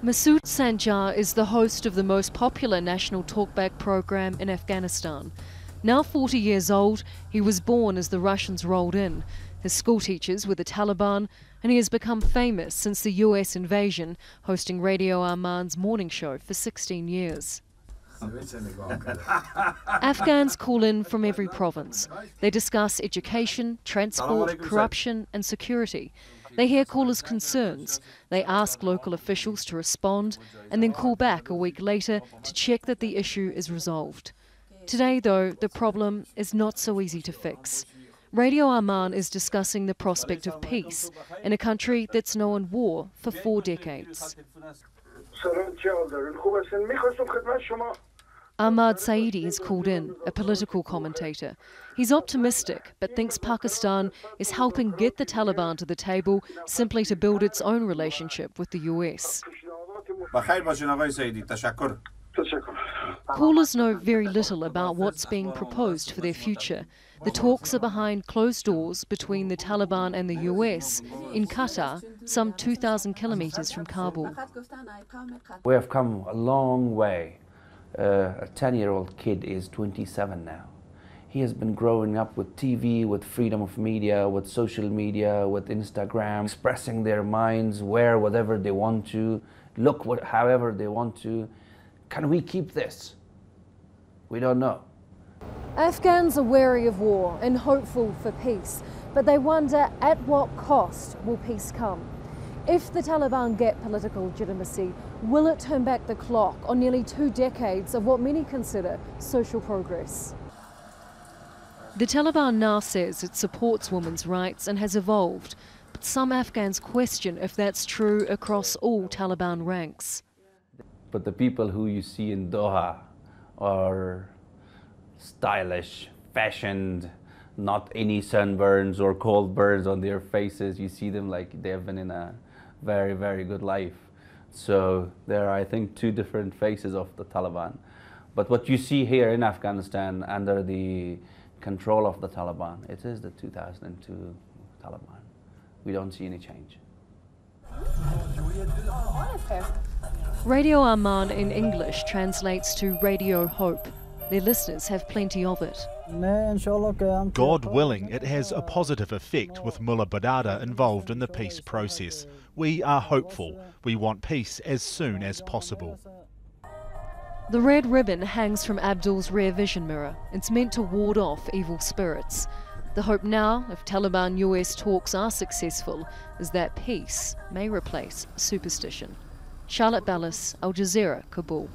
Masood Sanjar is the host of the most popular national talkback program in Afghanistan. Now 40 years old, he was born as the Russians rolled in. His school teachers were the Taliban, and he has become famous since the US invasion, hosting Radio Arman's morning show for 16 years. Afghans call in from every province. They discuss education, transport, corruption and security. They hear callers' concerns. They ask local officials to respond and then call back a week later to check that the issue is resolved. Today, though, the problem is not so easy to fix. Radio Arman is discussing the prospect of peace in a country that's known war for 4 decades. Ahmad Saidi has called in, a political commentator. He's optimistic, but thinks Pakistan is helping get the Taliban to the table simply to build its own relationship with the US. Callers know very little about what's being proposed for their future. The talks are behind closed doors between the Taliban and the US in Qatar, some 2,000 kilometres from Kabul. We have come a long way. A 10-year-old kid is 27 now. He has been growing up with TV, with freedom of media, with social media, with Instagram, expressing their minds, wear whatever they want to, look however they want to. Can we keep this? We don't know. Afghans are wary of war and hopeful for peace, but they wonder at what cost will peace come? If the Taliban get political legitimacy, will it turn back the clock on nearly 2 decades of what many consider social progress? The Taliban now says it supports women's rights and has evolved, but some Afghans question if that's true across all Taliban ranks. But the people who you see in Doha are stylish, fashioned, not any sunburns or cold burns on their faces. You see them like they've been in a very, very good life. So there are, I think, 2 different faces of the Taliban. But what you see here in Afghanistan under the control of the Taliban, it is the 2002 Taliban. We don't see any change. Radio Arman in English translates to Radio Hope. Their listeners have plenty of it. God willing, it has a positive effect with Mullah Badada involved in the peace process. We are hopeful. We want peace as soon as possible. The red ribbon hangs from Abdul's rear vision mirror. It's meant to ward off evil spirits. The hope now, if Taliban-US talks are successful, is that peace may replace superstition. Charlotte Bellis, Al Jazeera, Kabul.